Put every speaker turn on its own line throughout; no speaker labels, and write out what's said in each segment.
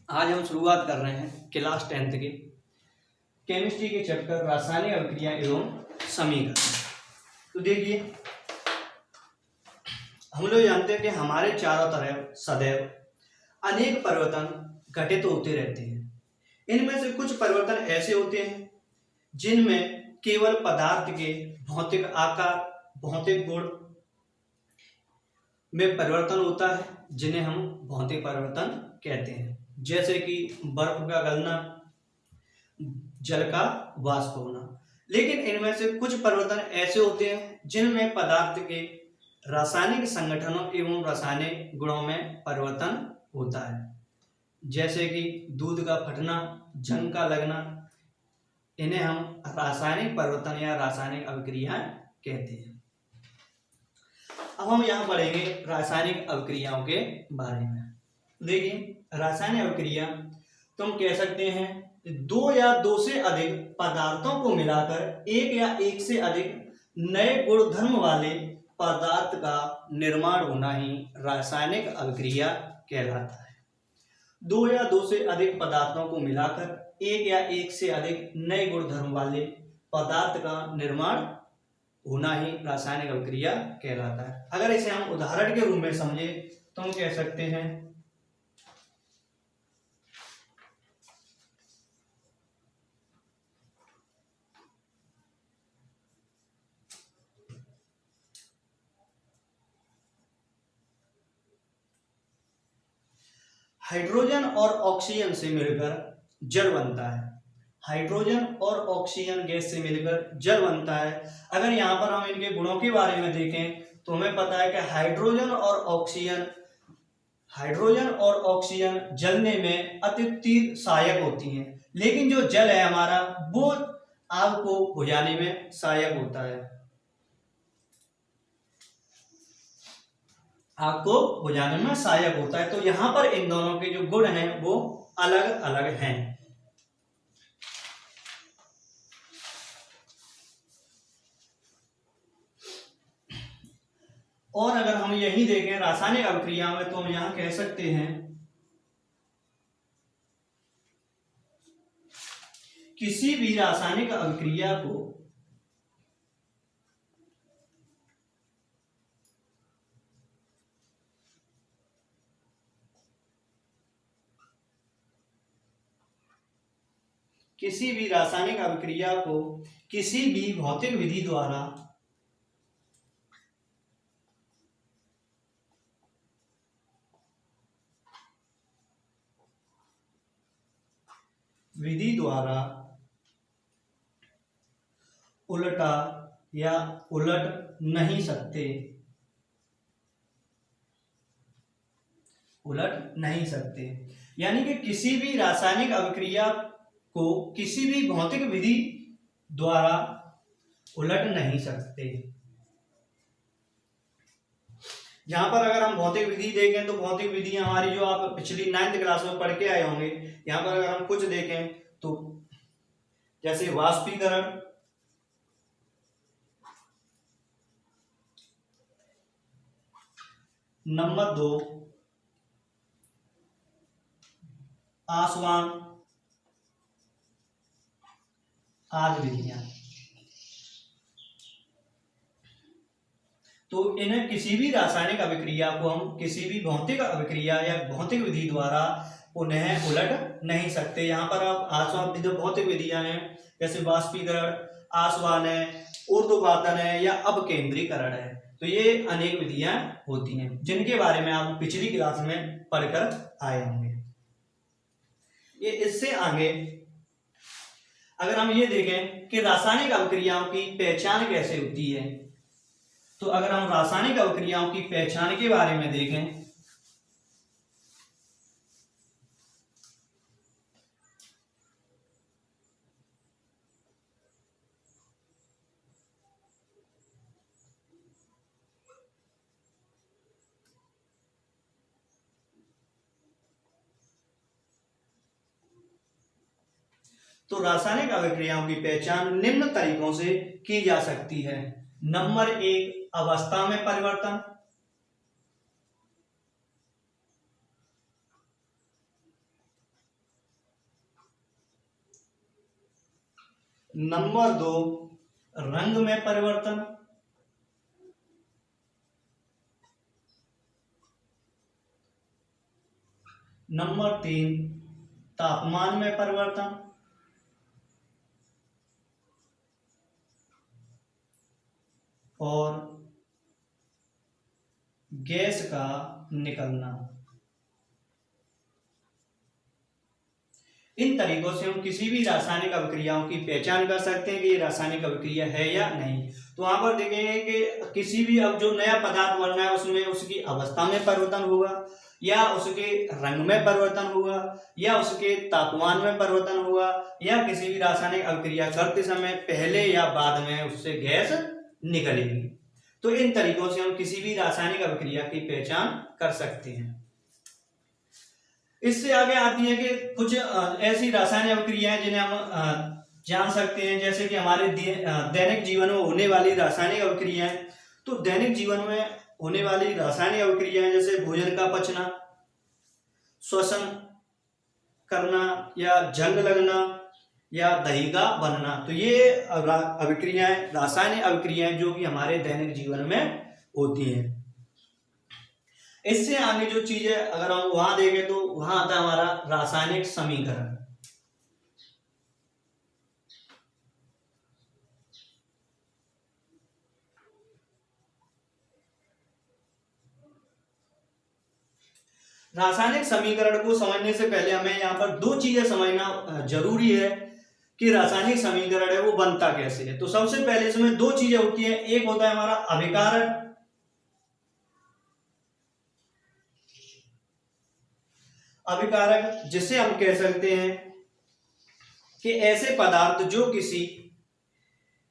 आज हम शुरुआत कर रहे हैं क्लास 10th के केमिस्ट्री के चैप्टर रासायनिक अभिक्रिया एवं समीकरण। तो देखिए, हम लोग जानते हैं कि हमारे चारों तरफ सदैव अनेक परिवर्तन घटित होते रहते हैं। इनमें से कुछ परिवर्तन ऐसे होते हैं जिनमें केवल पदार्थ के भौतिक आकार, भौतिक गुण में परिवर्तन होता है, जिन्हें हम भौतिक परिवर्तन कहते हैं। जैसे कि बर्फ का गलना, जल का वाष्प होना। लेकिन इनमें से कुछ परिवर्तन ऐसे होते हैं जिनमें पदार्थ के रासायनिक संगठनों एवं रासायनिक गुणों में परिवर्तन होता है। जैसे कि दूध का फटना, जंग का लगना, इन्हें हम रासायनिक परिवर्तन या रासायनिक अभिक्रियाएं कहते हैं। अब हम यहाँ पढ़ेंगे रासायनिक अभिक्रियाओं के बारे में। देखिए, रासायनिक अभिक्रिया तो हम कह सकते हैं दो या दो से अधिक पदार्थों को मिलाकर एक या एक से अधिक नए गुणधर्म वाले पदार्थ का निर्माण होना ही रासायनिक अभिक्रिया कहलाता है। दो या दो से अधिक पदार्थों को मिलाकर एक या एक से अधिक नए गुणधर्म वाले पदार्थ का निर्माण होना ही रासायनिक अभिक्रिया कहलाता है। अगर इसे हम उदाहरण के रूप में समझे तो हम कह सकते हैं हाइड्रोजन और ऑक्सीजन से मिलकर जल बनता है। हाइड्रोजन और ऑक्सीजन गैस से मिलकर जल बनता है। अगर यहाँ पर हम इनके गुणों के बारे में देखें तो हमें पता है कि हाइड्रोजन और ऑक्सीजन जलने में अत्यधिक सहायक होती हैं, लेकिन जो जल है हमारा वो आग को बुझाने में सहायक होता है। आग को बुझाने में सहायक होता है। तो यहाँ पर इन दोनों के जो गुण हैं वो अलग अलग हैं। और अगर हम यही देखें रासायनिक अभिक्रिया में तो हम यहां कह सकते हैं किसी भी रासायनिक अभिक्रिया को किसी भी भौतिक विधि द्वारा उलटा या उलट नहीं सकते। यानी कि किसी भी रासायनिक अभिक्रिया को किसी भी भौतिक विधि द्वारा उलट नहीं सकते। यहां पर अगर हम भौतिक विधि देखें तो भौतिक विधि हमारी जो आप पिछली 9th क्लास में पढ़ के आए होंगे, यहां पर अगर हम कुछ देखें तो जैसे वाष्पीकरण, नंबर 2 आसवन आदि विधियां। तो इन्हें किसी भी रासायनिक अभिक्रिया को हम किसी भी भौतिक अभिक्रिया या भौतिक विधि द्वारा उन्हें उलट नहीं सकते। यहाँ पर आप आसवन जो भौतिक विधियां हैं जैसे वाष्पीकरण, आसवन है, ऊर्ध्वपातन है या अपकेंद्रीकरण है, तो ये अनेक विधियां होती हैं जिनके बारे में आप पिछली क्लास में पढ़कर आए होंगे। ये इससे आगे अगर हम ये देखें कि रासायनिक अभिक्रियाओं की पहचान कैसे होती है, तो अगर हम रासायनिक अभिक्रियाओं की पहचान के बारे में देखें तो रासायनिक अभिक्रियाओं की पहचान निम्न तरीकों से की जा सकती है। नंबर 1 अवस्था में परिवर्तन। नंबर 2 रंग में परिवर्तन। नंबर 3 तापमान में परिवर्तन। और गैस का निकलना। इन तरीकों से हम किसी भी रासायनिक अभिक्रियाओं की पहचान कर सकते हैं कि ये रासायनिक अभिक्रिया है या नहीं। तो वहां पर देखेंगे कि किसी भी अब जो नया पदार्थ बनना है उसमें उसकी अवस्था में परिवर्तन होगा, या उसके रंग में परिवर्तन होगा, या उसके तापमान में परिवर्तन होगा, या किसी भी रासायनिक अभिक्रिया करते समय पहले या बाद में उससे गैस निकलेगी। तो इन तरीकों से हम किसी भी रासायनिक अभिक्रिया की पहचान कर सकते हैं। इससे आगे आती है कि कुछ ऐसी रासायनिक अभिक्रियाएं जिन्हें हम जान सकते हैं, जैसे कि हमारे दैनिक जीवन में होने वाली रासायनिक अभिक्रियाएं। तो दैनिक जीवन में होने वाली रासायनिक अभिक्रियाएं जैसे भोजन का पचना, श्वसन करना, या जंग लगना, या दही का बनना। तो ये अभिक्रियाएं रासायनिक अभिक्रियाएं जो कि हमारे दैनिक जीवन में होती हैं। इससे आगे जो चीजें अगर हम वहां देखें तो वहां आता है हमारा रासायनिक समीकरण। रासायनिक समीकरण को समझने से पहले हमें यहाँ पर दो चीजें समझना जरूरी है कि रासायनिक समीकरण है वो बनता कैसे है। तो सबसे पहले इसमें दो चीजें होती हैं। एक होता है हमारा अभिकारक, अभिकारक जिसे हम कह सकते हैं कि ऐसे पदार्थ जो किसी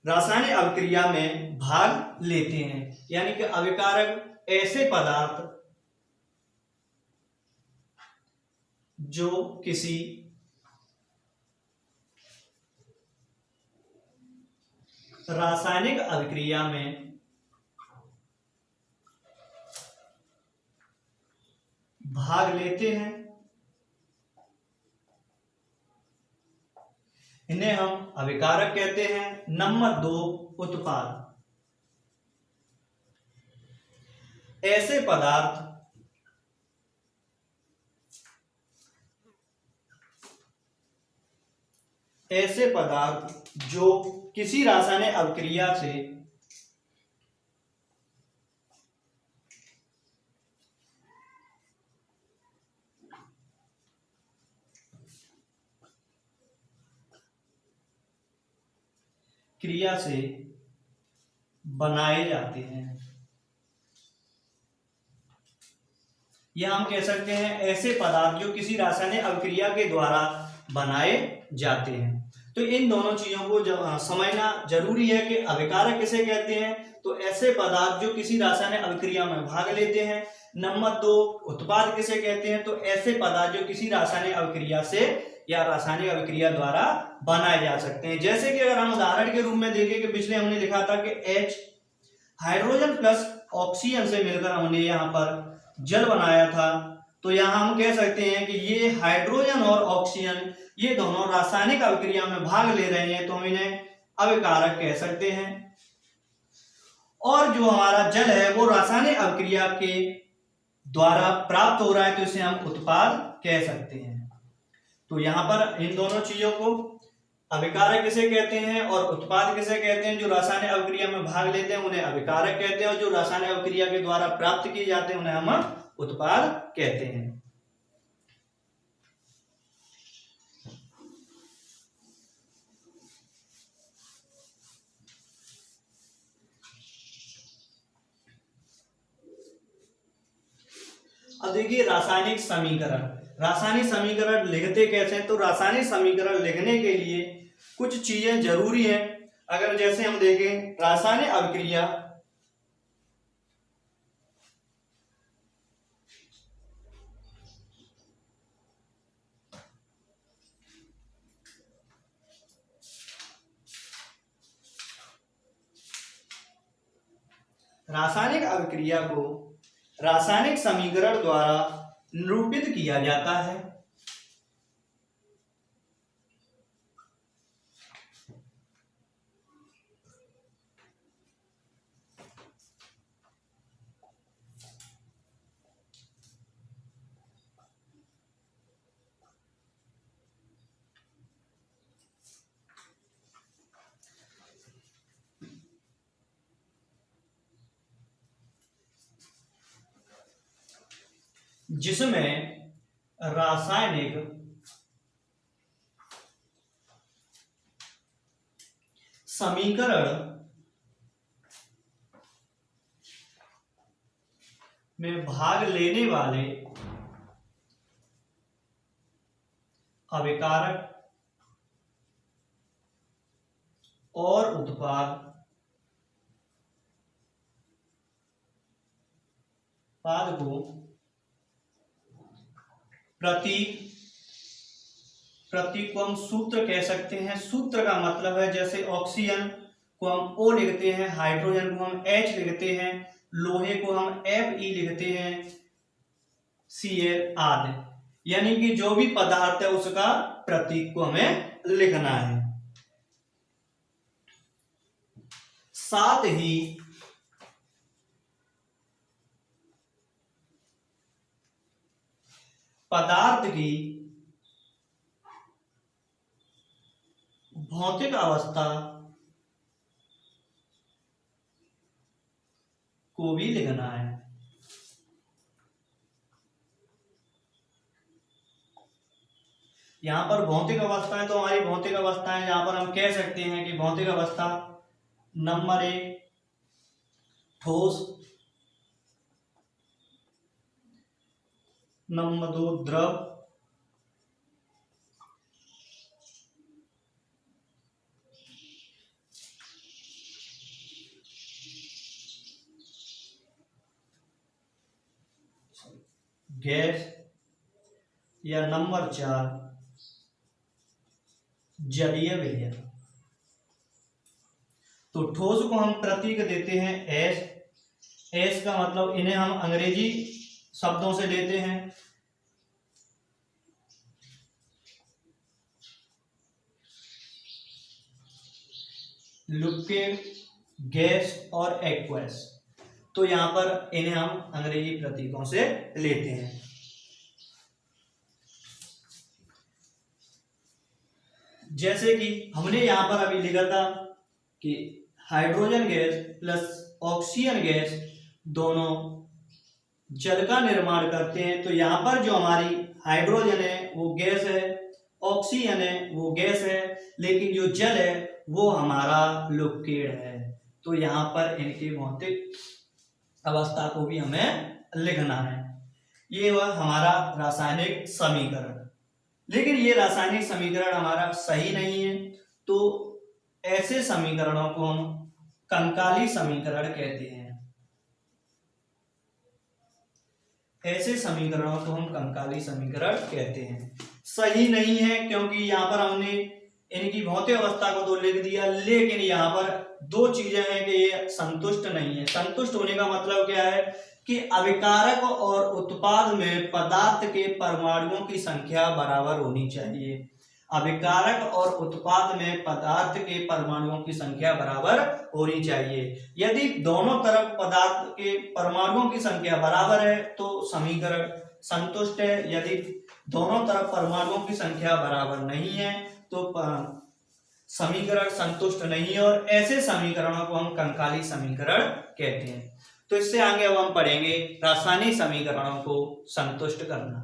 रासायनिक अभिक्रिया में भाग लेते हैं, यानी कि अभिकारक ऐसे पदार्थ जो किसी रासायनिक अभिक्रिया में भाग लेते हैं, इन्हें हम अभिकारक कहते हैं। नंबर 2 उत्पाद। ऐसे पदार्थ जो किसी रासायनिक अभिक्रिया से बनाए जाते हैं, या हम कह सकते हैं ऐसे पदार्थ जो किसी रासायनिक अभिक्रिया के द्वारा बनाए जाते हैं। तो इन दोनों चीजों को समझना जरूरी है कि अभिकारक किसे कहते हैं। तो ऐसे पदार्थ जो किसी रासायनिक अभिक्रिया में भाग लेते हैं। नंबर 2 उत्पाद किसे कहते हैं। तो ऐसे पदार्थ जो किसी रासायनिक अभिक्रिया से या रासायनिक अभिक्रिया द्वारा बनाए जा सकते हैं। जैसे कि अगर हम उदाहरण के रूप में देखें कि पिछले हमने लिखा था कि H हाइड्रोजन प्लस ऑक्सीजन से मिलकर हमने यहाँ पर जल बनाया था। तो यहाँ हम कह सकते हैं कि ये हाइड्रोजन और ऑक्सीजन ये दोनों रासायनिक अभिक्रिया में भाग ले रहे हैं, तो हम इन्हें अभिकारक कह सकते हैं। और जो हमारा जल है वो रासायनिक अभिक्रिया के द्वारा प्राप्त हो रहा है, तो इसे हम उत्पाद कह सकते हैं। तो यहाँ पर इन दोनों चीजों को अभिकारक किसे कहते हैं और उत्पाद किसे कहते हैं। जो रासायनिक अभिक्रिया में भाग लेते हैं उन्हें अभिकारक कहते हैं, और जो रासायनिक अभिक्रिया के द्वारा प्राप्त किए जाते हैं उन्हें हम उत्पाद कहते हैं। अब देखिए रासायनिक समीकरण। रासायनिक समीकरण लिखते कैसे हैं। तो रासायनिक समीकरण लिखने के लिए कुछ चीजें जरूरी हैं। अगर जैसे हम देखें रासायनिक अभिक्रिया रासायनिक अभिक्रिया को रासायनिक समीकरण द्वारा निरूपित किया जाता है। जिसमें रासायनिक समीकरण में भाग लेने वाले अभिकारक और उत्पाद को प्रतीक को हम सूत्र कह सकते हैं। सूत्र का मतलब है जैसे ऑक्सीजन को हम O लिखते हैं, हाइड्रोजन को हम H लिखते हैं, लोहे को हम Fe लिखते हैं, Cl आदि। यानी कि जो भी पदार्थ है उसका प्रतीक को हमें लिखना है। साथ ही पदार्थ की भौतिक अवस्था को भी लिखना है। यहां पर भौतिक अवस्था है तो हमारी भौतिक अवस्था है, यहां पर हम कह सकते हैं कि भौतिक अवस्था नंबर 1 ठोस, नंबर 2 द्रव, गैस, या नंबर 4 जलीय विलयन। तो ठोस को हम प्रतीक देते हैं एस। एस का मतलब इन्हें हम अंग्रेजी शब्दों से लेते हैं। लिक्विड, गैस और एक्वस। तो यहां पर इन्हें हम अंग्रेजी प्रतीकों से लेते हैं। जैसे कि हमने यहां पर अभी लिखा था कि hydrogen gas plus oxygen gas दोनों जल का निर्माण करते हैं। तो यहां पर जो हमारी हाइड्रोजन है वो गैस है, ऑक्सीजन है वो गैस है, लेकिन जो जल है वो हमारा लिक्विड है। तो यहां पर इनकी भौतिक अवस्था को भी हमें लिखना है। ये वह हमारा रासायनिक समीकरण। लेकिन ये रासायनिक समीकरण हमारा सही नहीं है, तो ऐसे समीकरणों को हम कंकाली समीकरण कहते हैं। ऐसे समीकरणों को हम कंकाली समीकरण कहते हैं। सही नहीं है क्योंकि यहां पर हमने इनकी भौतिक अवस्था को तो लिख दिया, लेकिन यहां पर दो चीजें हैं कि ये संतुष्ट नहीं है। संतुष्ट होने का मतलब क्या है कि अभिकारक और उत्पाद में पदार्थ के परमाणुओं की संख्या बराबर होनी चाहिए। अभिकारक और उत्पाद में पदार्थ के परमाणुओं की संख्या बराबर होनी चाहिए। यदि दोनों तरफ पदार्थ के परमाणुओं की संख्या बराबर है तो समीकरण संतुष्ट है। यदि दोनों तरफ परमाणुओं की संख्या बराबर नहीं है तो समीकरण संतुष्ट नहीं है, और ऐसे समीकरणों को हम कंकाली समीकरण कहते हैं। तो इससे आगे अब हम पढ़ेंगे रासायनिक समीकरणों को संतुष्ट करना।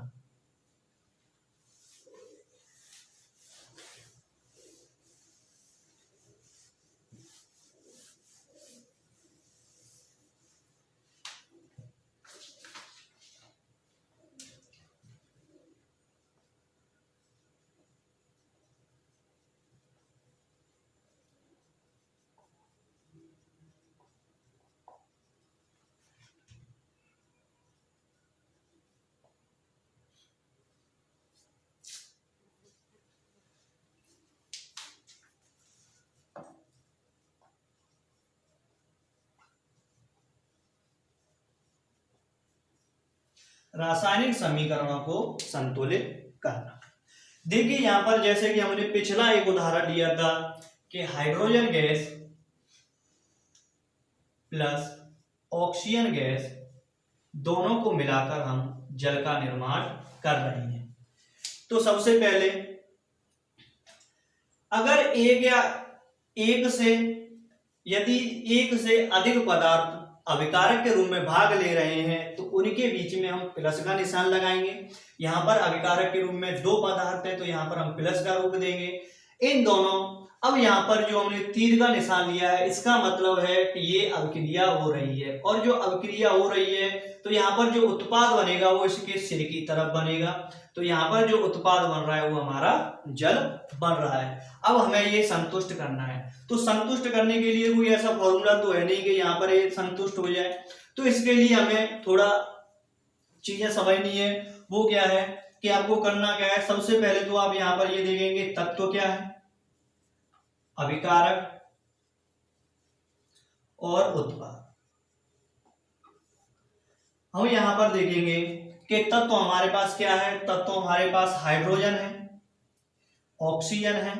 रासायनिक समीकरणों को संतुलित करना। देखिए यहां पर जैसे कि हमने पिछला एक उदाहरण लिया था कि hydrogen gas plus oxygen gas दोनों को मिलाकर हम जल का निर्माण कर रहे हैं। तो सबसे पहले अगर यदि एक से अधिक पदार्थ अभिकारक के रूप में भाग ले रहे हैं तो उनके बीच में हम प्लस का निशान लगाएंगे। यहाँ पर अभिकारक के रूप में दो पदार्थ है तो यहाँ पर हम प्लस का रूप देंगे इन दोनों। अब यहाँ पर जो हमने तीर का निशान लिया है इसका मतलब है कि ये अभिक्रिया हो रही है, और जो अभिक्रिया हो रही है तो यहाँ पर जो उत्पाद बनेगा वो इसके सिर की तरफ बनेगा। तो यहाँ पर जो उत्पाद बन रहा है वो हमारा जल बन रहा है। अब हमें ये संतुष्ट करना है, तो संतुष्ट करने के लिए कोई ऐसा फॉर्मूला तो है नहीं कि यहाँ पर ये संतुष्ट हो जाए। तो इसके लिए हमें थोड़ा चीजें समझनी है। वो क्या है कि आपको करना क्या है, सबसे पहले तो आप यहाँ पर ये देखेंगे तत्व क्या है, अभिकारक और उत्पाद। हम यहां पर देखेंगे कि तत्व हमारे पास क्या है, तत्व हमारे पास हाइड्रोजन है, ऑक्सीजन है,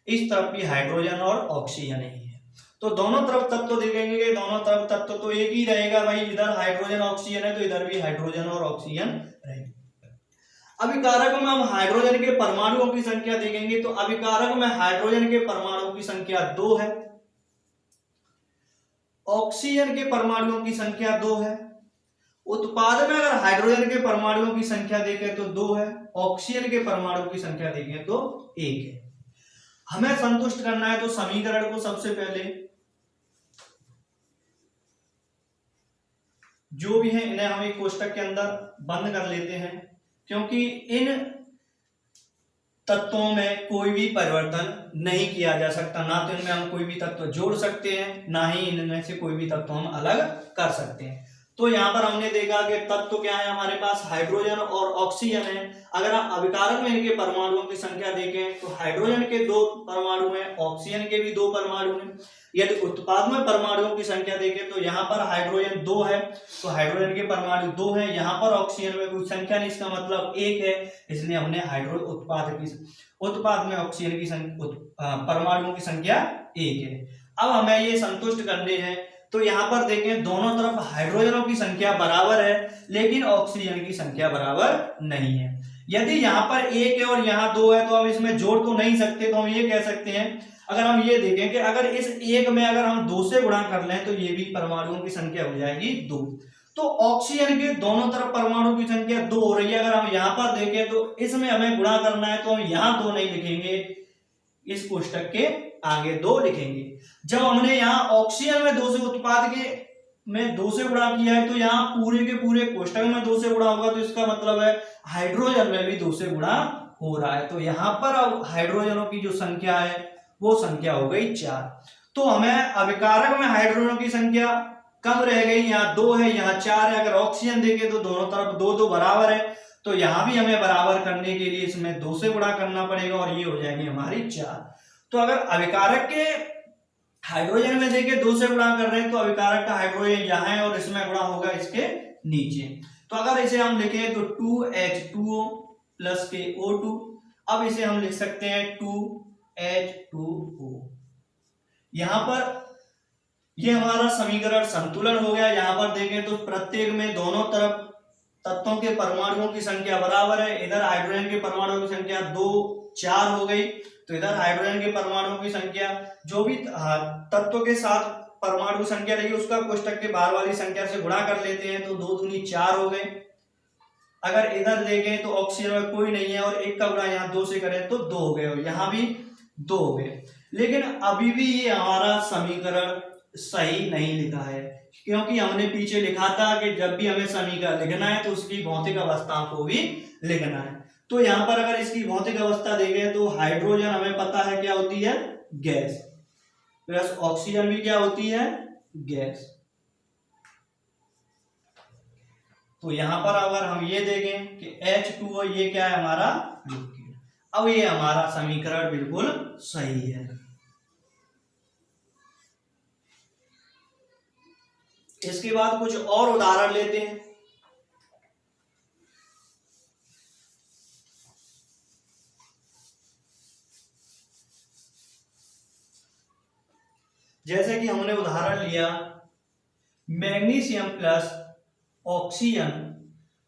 इस तरफ भी हाइड्रोजन और ऑक्सीजन ही है। तो दोनों तरफ तत्व देखेंगे कि दोनों तरफ तत्व तो एक ही रहेगा भाई, इधर हाइड्रोजन ऑक्सीजन है तो इधर भी हाइड्रोजन और ऑक्सीजन रहेगा। अभिकारक में हम हाइड्रोजन के परमाणुओं की संख्या देखेंगे तो अभिकारक में हाइड्रोजन के परमाणुओं की संख्या 2 है, ऑक्सीजन के परमाणुओं की संख्या 2 है। उत्पाद में अगर हाइड्रोजन के परमाणुओं की संख्या देखें तो 2 है, ऑक्सीजन के परमाणुओं की संख्या देखें तो 1 है। हमें संतुष्ट करना है तो समीकरण को सबसे पहले जो भी है इन्हें हम एक कोष्टक के अंदर बंद कर लेते हैं, क्योंकि इन तत्वों में कोई भी परिवर्तन नहीं किया जा सकता। ना तो इनमें हम कोई भी तत्व जोड़ सकते हैं, ना ही इनमें से कोई भी तत्व हम अलग कर सकते हैं। तो यहाँ पर हमने देखा कि तत्व क्या है, हमारे पास हाइड्रोजन और ऑक्सीजन है। अगर हम अभिकारक में इनके परमाणुओं की संख्या देखें तो हाइड्रोजन के 2 परमाणु हैं, ऑक्सीजन के भी 2 परमाणु हैं। यदि उत्पाद में परमाणुओं की संख्या देखें तो यहाँ पर हाइड्रोजन 2 है तो हाइड्रोजन के परमाणु 2 है, यहाँ पर ऑक्सीजन में कोई संख्या नहीं, इसका मतलब 1 है, इसलिए हमने उत्पाद में ऑक्सीजन की परमाणुओं की संख्या 1 है। अब हमें ये संतुष्ट करने हैं तो यहाँ पर देखें दोनों तरफ हाइड्रोजनों की संख्या बराबर है लेकिन ऑक्सीजन की संख्या बराबर नहीं है। यदि यहाँ पर 1 है और यहाँ 2 है तो हम इसमें जोड़ तो नहीं सकते, तो हम ये कह सकते हैं, अगर हम ये देखें कि अगर इस 1 में अगर हम 2 से गुणा कर लें तो ये भी परमाणुओं की संख्या हो जाएगी 2। तो ऑक्सीजन के दोनों तरफ परमाणु की संख्या 2 हो रही है। अगर हम यहाँ पर देखें तो इसमें हमें गुणा करना है तो हम यहाँ 2 नहीं लिखेंगे, इस कोष्टक के आगे 2 लिखेंगे। जब हमने यहाँ ऑक्सीजन में 2 से उत्पाद के में 2 से गुणा किया है तो यहाँ पूरे के पूरे कोष्टक में 2 से गुणा होगा, तो इसका मतलब है हाइड्रोजन में भी 2 से गुणा हो रहा है। तो यहाँ पर अब हाइड्रोजनों की जो संख्या है वो संख्या हो गई 4। तो हमें अभिकारक में हाइड्रोजनों की संख्या कम रह गई, यहाँ 2 है यहाँ 4 है। अगर ऑक्सीजन देखें तो दोनों तरफ 2 बराबर है, तो यहाँ भी हमें बराबर करने के लिए इसमें 2 से गुणा करना पड़ेगा और ये हो जाएंगे हमारी 4। तो अगर अभिकारक के हाइड्रोजन में देखें 2 से गुणा कर रहे हैं तो अभिकारक का हाइड्रोजन यहाँ है और इसमें गुणा होगा इसके नीचे। तो अगर इसे हम लिखें तो 2H2O प्लस के O2, अब इसे हम लिख सकते हैं 2H2O। यहाँ पर ये हमारा समीकरण संतुलन हो गया। यहाँ पर देखें तो प्रत्येक में दोनों तरफ तत्वों के परमाणुओं की संख्या बराबर है। इधर हाइड्रोजन के परमाणुओं की संख्या 2 4 हो गई, तो इधर हाइड्रोजन के परमाणुओं की संख्या जो भी तत्व के साथ परमाणु संख्या रही उसका कोष्टक के बाहर वाली संख्या से गुणा कर लेते हैं तो 2 दूनी 4 हो गए। अगर इधर देखें तो ऑक्सीजन में कोई नहीं है और 1 का गुणा यहाँ 2 से करें तो 2 हो गए और यहाँ भी 2 हो गए। लेकिन अभी भी ये हमारा समीकरण सही नहीं लिखा है, क्योंकि हमने पीछे लिखा था कि जब भी हमें समीकरण लिखना है तो उसकी भौतिक अवस्था को भी लिखना है। तो यहाँ पर अगर इसकी भौतिक अवस्था देखें तो हाइड्रोजन हमें पता है क्या होती है, गैस, प्लस ऑक्सीजन भी क्या होती है, गैस। तो यहाँ पर अगर हम ये देखें कि H2O ये क्या है हमारा लिक्विड। अब ये हमारा समीकरण बिल्कुल सही है। इसके बाद कुछ और उदाहरण लेते हैं। जैसे कि हमने उदाहरण लिया मैग्नीशियम प्लस ऑक्सीजन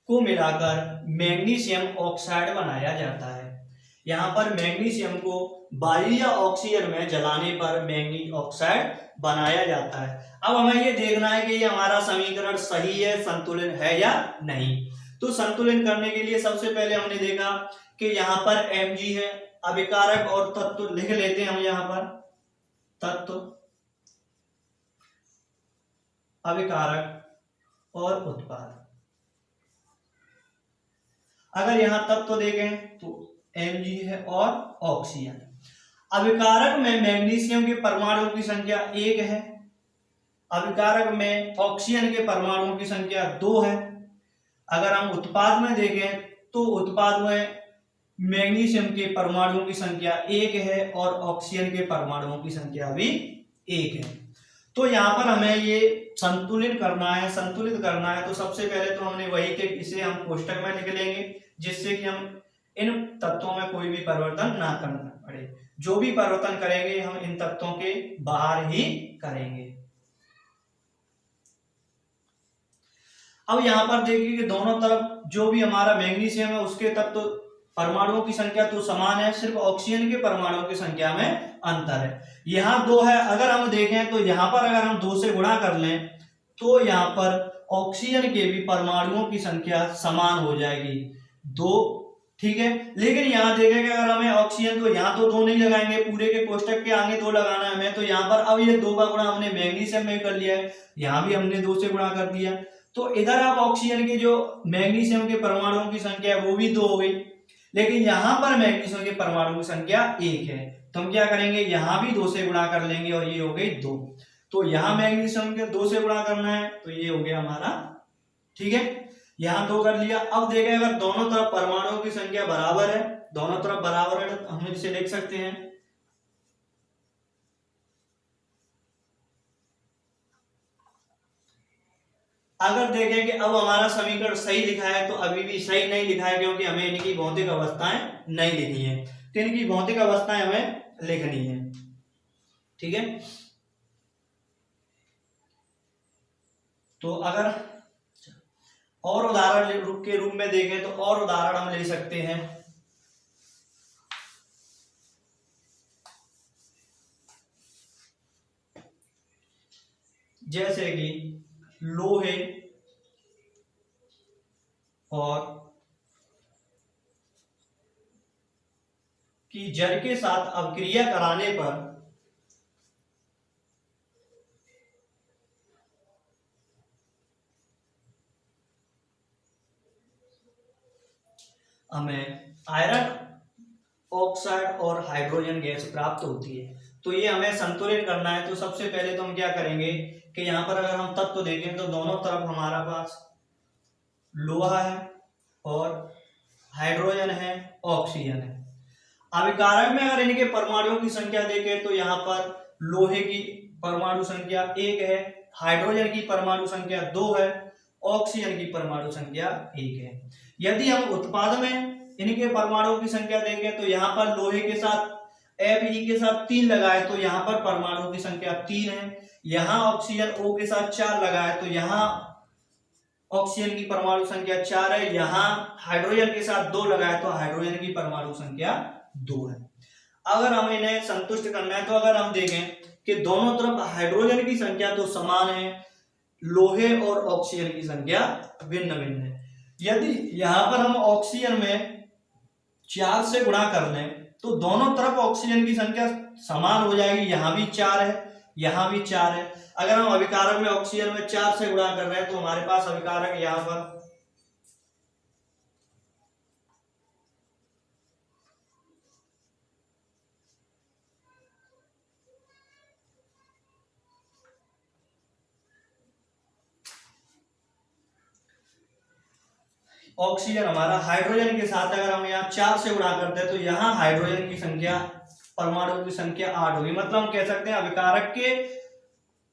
को मिलाकर मैग्नीशियम ऑक्साइड बनाया जाता है। यहाँ पर मैग्नीशियम को वायु या ऑक्सीजन में जलाने पर मैंगनीज ऑक्साइड बनाया जाता है। अब हमें ये देखना है कि ये हमारा समीकरण सही है, संतुलित है या नहीं। तो संतुलन करने के लिए सबसे पहले हमने देखा कि यहाँ पर Mg है, अभिकारक और तत्व लिख लेते हैं हम। यहाँ पर तत्व, अभिकारक और उत्पाद। अगर यहाँ तत्व देखें तो Mg है और ऑक्सीजन। अभिकारक में मैग्नीशियम के परमाणुओं की संख्या 1 है, अभिकारक में ऑक्सीजन के परमाणुओं की संख्या 2 है। अगर हम उत्पाद में देखें तो उत्पाद में मैग्नीशियम के परमाणुओं की संख्या 1 है और ऑक्सीजन के परमाणुओं की संख्या भी 1 है। तो यहाँ पर हमें ये संतुलित करना है, संतुलित करना है। तो सबसे पहले तो हमने वही कि इसे हम कोष्टक में लिख लेंगे, जिससे कि हम इन तत्वों में कोई भी परिवर्तन ना करना पड़े। जो भी परिवर्तन करेंगे हम इन तत्वों के बाहर ही करेंगे। अब यहाँ पर देखिए कि दोनों तरफ जो भी हमारा मैग्नीशियम है उसके तत्व परमाणुओं की संख्या तो समान है, सिर्फ ऑक्सीजन के परमाणुओं की संख्या में अंतर है। यहाँ 2 है, अगर हम देखें तो यहाँ पर अगर हम 2 से गुणा कर लें तो यहाँ पर ऑक्सीजन के भी परमाणुओं की संख्या समान हो जाएगी 2, ठीक है। लेकिन यहाँ देखें कि अगर हमें ऑक्सीजन, तो यहाँ तो 2 नहीं लगाएंगे, पूरे के कोष्टक के आगे 2 लगाना है हमें। तो यहाँ पर अब ये 2 का गुणा हमने मैग्नीशियम में कर लिया है, यहाँ भी हमने 2 से गुणा कर दिया। तो इधर आप ऑक्सीजन के जो मैग्नीशियम के परमाणुओं की संख्या है वो भी 2 हो गई, लेकिन यहाँ पर मैग्नीशियम के परमाणुओं की संख्या 1 है। तो हम क्या करेंगे, यहाँ भी 2 से गुणा कर लेंगे और ये हो गई 2। तो यहाँ मैग्नीशियम के 2 से गुणा करना है तो ये हो गया हमारा, ठीक है। यहाँ 2 कर लिया। अब देखें अगर दोनों तरफ परमाणुओं की संख्या बराबर है, दोनों तरफ बराबर है तो हम इसे लिख सकते हैं अगर देखें कि अब हमारा समीकरण सही लिखा है, तो अभी भी सही नहीं लिखा है, क्योंकि हमें इनकी भौतिक अवस्थाएं नहीं लिखी है। तो इनकी भौतिक अवस्थाएं हमें लिखनी है, ठीक है। तो अगर और उदाहरण के रूप में देखें तो और उदाहरण हम ले सकते हैं। जैसे कि लोहे और की जल के साथ अभिक्रिया कराने पर हमें आयरन ऑक्साइड और हाइड्रोजन गैस प्राप्त होती है। तो ये हमें संतुलित करना है। तो सबसे पहले तो हम क्या करेंगे कि यहाँ पर अगर हम तत्व देखें तो दोनों तरफ हमारा पास लोहा है और हाइड्रोजन है, ऑक्सीजन है। अभिकारक में अगर इनके परमाणुओं की संख्या देखें तो यहाँ पर लोहे की परमाणु संख्या 1 है, हाइड्रोजन की परमाणु संख्या 2 है, ऑक्सीजन की परमाणु संख्या 1 है। यदि हम उत्पाद में इनके परमाणुओं की संख्या देखें तो यहाँ पर लोहे के साथ Fe के साथ 3 लगाए तो यहाँ पर परमाणुओं की संख्या 3 है। यहाँ ऑक्सीजन O के साथ 4 लगाए तो यहाँ ऑक्सीजन की परमाणु संख्या 4 है। यहाँ हाइड्रोजन के साथ 2 लगाए तो हाइड्रोजन की परमाणु संख्या 2 है। अगर हम इन्हें संतुष्ट करना है तो अगर हम देखें कि दोनों तरफ हाइड्रोजन की संख्या तो समान है, लोहे और ऑक्सीजन की संख्या भिन्न भिन्न है। यदि यहाँ पर हम ऑक्सीजन में 4 से गुणा कर लें तो दोनों तरफ ऑक्सीजन की संख्या समान हो जाएगी। यहाँ भी 4 है, यहाँ भी 4 है। अगर हम अभिकारक में ऑक्सीजन में 4 से गुणा कर रहे हैं तो हमारे पास अभिकारक यहाँ पर ऑक्सीजन हमारा हाइड्रोजन के साथ अगर हम यहाँ 4 से गुणा करते हैं तो यहाँ हाइड्रोजन की संख्या, परमाणु की संख्या 8 होगी। मतलब हम कह सकते हैं अभिकारक के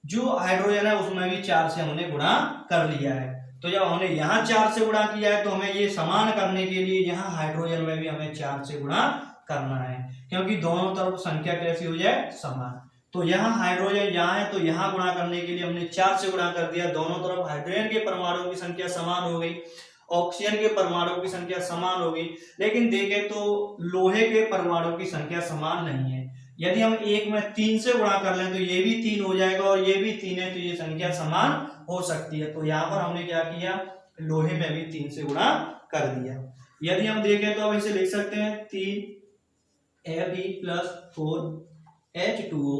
जो हाइड्रोजन है उसमें भी 4 से हमने गुणा कर लिया है। तो जब हमने यहाँ 4 से गुणा किया है तो हमें ये समान करने के लिए यहाँ हाइड्रोजन में भी हमें 4 से गुणा करना है, क्योंकि दोनों तरफ संख्या कैसी हो जाए, समान। तो यहाँ हाइड्रोजन यहाँ है तो यहाँ गुणा करने के लिए हमने 4 से गुणा कर दिया, दोनों तरफ हाइड्रोजन के परमाणुओं की संख्या समान हो गई। ऑक्सीजन के परमाणुओं की संख्या समान होगी, लेकिन देखें तो लोहे के परमाणुओं की संख्या समान नहीं है। यदि हम एक में 3 से गुणा कर लें तो ये भी 3 हो जाएगा और ये भी 3 है, तो ये संख्या समान हो सकती है। तो यहाँ पर हमने क्या किया, लोहे में भी 3 से गुणा कर दिया। यदि हम देखें तो अब इसे लिख सकते हैं 3Fe plus 4H2O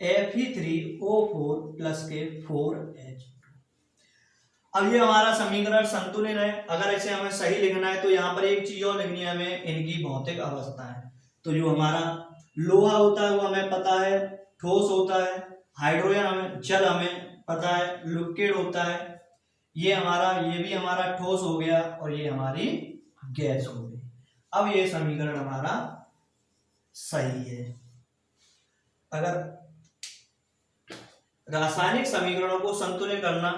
Fe3O4 plus के 4H2। अब ये हमारा समीकरण संतुलित है। अगर इसे हमें सही लिखना है तो यहाँ पर एक चीज और लिखनी है हमें, इनकी भौतिक अवस्था है। तो जो हमारा लोहा होता है वो हमें पता है ठोस होता है, हाइड्रोजन हमें जल हमें पता है लिक्विड होता है, ये भी हमारा ठोस हो गया और ये हमारी गैस हो गई। अब ये समीकरण हमारा सही है। अगर रासायनिक समीकरणों को संतुलित करना,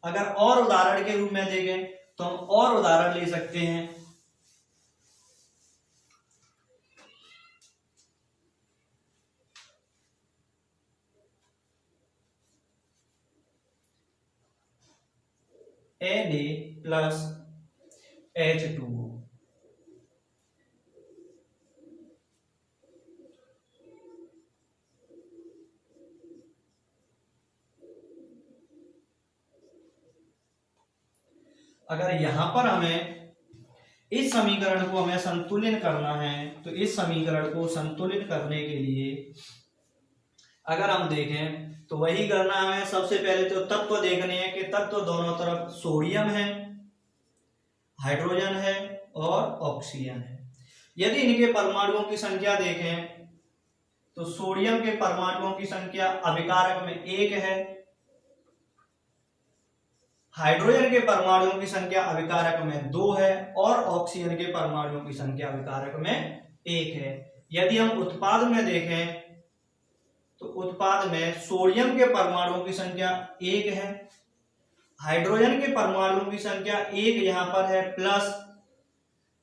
अगर और उदाहरण के रूप में देखें तो हम और उदाहरण ले सकते हैं। Na प्लस H2O, अगर यहां पर हमें इस समीकरण को हमें संतुलित करना है तो इस समीकरण को संतुलित करने के लिए अगर हम देखें तो वही करना हमें, सबसे पहले तो तत्व देखने हैं कि तत्व दोनों तरफ सोडियम है, हाइड्रोजन है और ऑक्सीजन है। यदि इनके परमाणुओं की संख्या देखें तो सोडियम के परमाणुओं की संख्या अभिकारक में 1 है, हाइड्रोजन के परमाणुओं की संख्या अभिकारक में 2 है और ऑक्सीजन के परमाणुओं की संख्या अभिकारक में 1 है। यदि हम उत्पाद में देखें तो उत्पाद में सोडियम के परमाणुओं की संख्या 1 है, हाइड्रोजन के परमाणुओं की संख्या 1 यहां पर है प्लस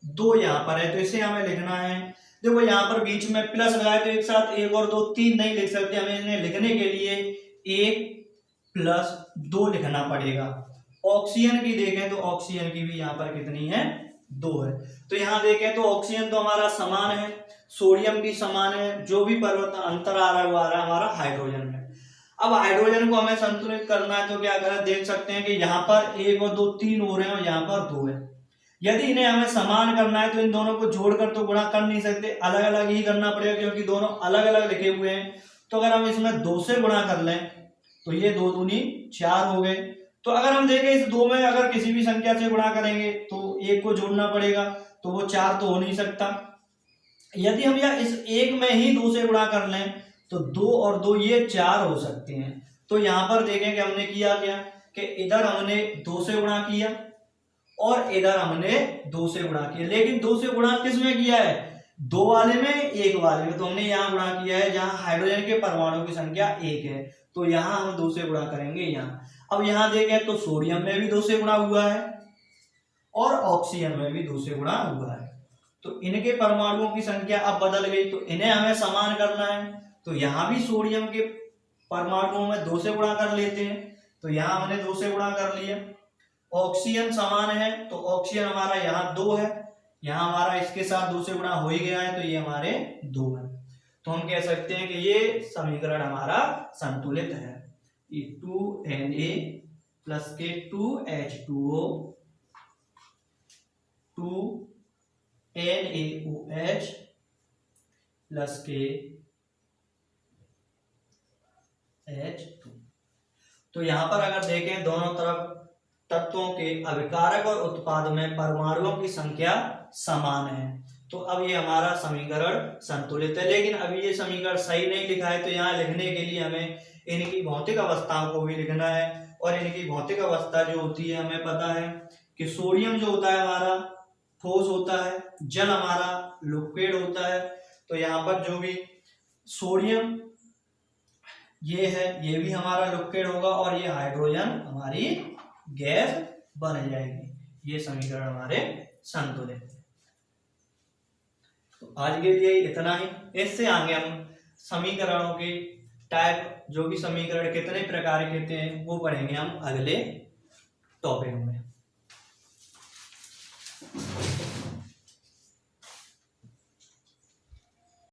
2 यहां पर है। तो इसे हमें लिखना है, देखो यहां पर बीच में प्लस लगाए तो एक साथ 1 और 2 3 नहीं लिख सकते, हमें इन्हें लिखने के लिए 1 प्लस 2 लिखना पड़ेगा। ऑक्सीजन की देखें तो ऑक्सीजन की भी यहाँ पर कितनी है, 2 है। तो यहाँ देखें तो ऑक्सीजन तो हमारा समान है, सोडियम भी समान है, जो भी परिवर्तन अंतर आ रहा है वो आ रहा है हमारा हाइड्रोजन में। अब हाइड्रोजन को हमें संतुलित करना है तो क्या करें, देख सकते हैं कि यहाँ पर 1 और 2 3 हो रहे हैं और यहाँ पर 2 है। यदि इन्हें हमें समान करना है तो इन दोनों को जोड़कर तो गुणा कर नहीं सकते, अलग अलग ही करना पड़ेगा क्योंकि दोनों अलग अलग लिखे हुए हैं। तो अगर हम इसमें 2 से गुणा कर लें तो ये 2 दूनी 4 हो गए। तो अगर हम देखें इस 2 में अगर किसी भी संख्या से गुणा करेंगे तो 1 को जोड़ना पड़ेगा, तो वो 4 तो हो नहीं सकता। यदि हम या इस 1 में ही 2 से गुणा कर लें तो 2 और 2 ये 4 हो सकते हैं। तो यहां पर देखें कि हमने किया क्या कि इधर हमने 2 से गुणा किया और इधर हमने 2 से गुणा किया, लेकिन 2 से गुणा किस में किया है, 2 वाले में 1 वाले में। तो हमने यहाँ गुणा किया है जहां हाइड्रोजन के परमाणु की संख्या 1 है, तो यहाँ हम 2 से गुणा करेंगे यहाँ। अब यहाँ देखें तो सोडियम में भी 2 से गुणा हुआ है और ऑक्सीजन में भी 2 से गुणा हुआ है। तो इनके परमाणुओं की संख्या अब बदल गई, तो इन्हें हमें समान करना है। तो यहाँ भी सोडियम के परमाणुओं में 2 से गुणा कर लेते हैं, तो यहाँ हमने 2 से गुणा कर लिया। ऑक्सीजन समान है तो ऑक्सीजन हमारा यहाँ 2 है, यहाँ हमारा इसके साथ 2 से गुणा हो ही गया है, तो ये हमारे 2 है। तो हम कह सकते हैं कि ये समीकरण हमारा संतुलित है। 2Na प्लस के 2H2O 2NaOH प्लस के H2। तो यहां पर अगर देखें दोनों तरफ तत्वों के अभिकारक और उत्पाद में परमाणुओं की संख्या समान है, तो अब ये हमारा समीकरण संतुलित है। लेकिन अभी ये समीकरण सही नहीं लिखा है, तो यहाँ लिखने के लिए हमें इनकी भौतिक अवस्थाओं को भी लिखना है। और इनकी भौतिक अवस्था जो होती है हमें पता है कि सोडियम जो होता है हमारा ठोस होता है, जल हमारा लिक्विड होता है। तो यहाँ पर जो भी सोडियम ये है ये भी हमारा लिक्विड होगा और ये हाइड्रोजन हमारी गैस बन जाएगी। ये समीकरण हमारे संतुलित है। तो आज के लिए इतना ही। इससे आगे हम समीकरणों के टाइप, जो भी समीकरण कितने प्रकार के हैं वो पढ़ेंगे हम अगले टॉपिक में।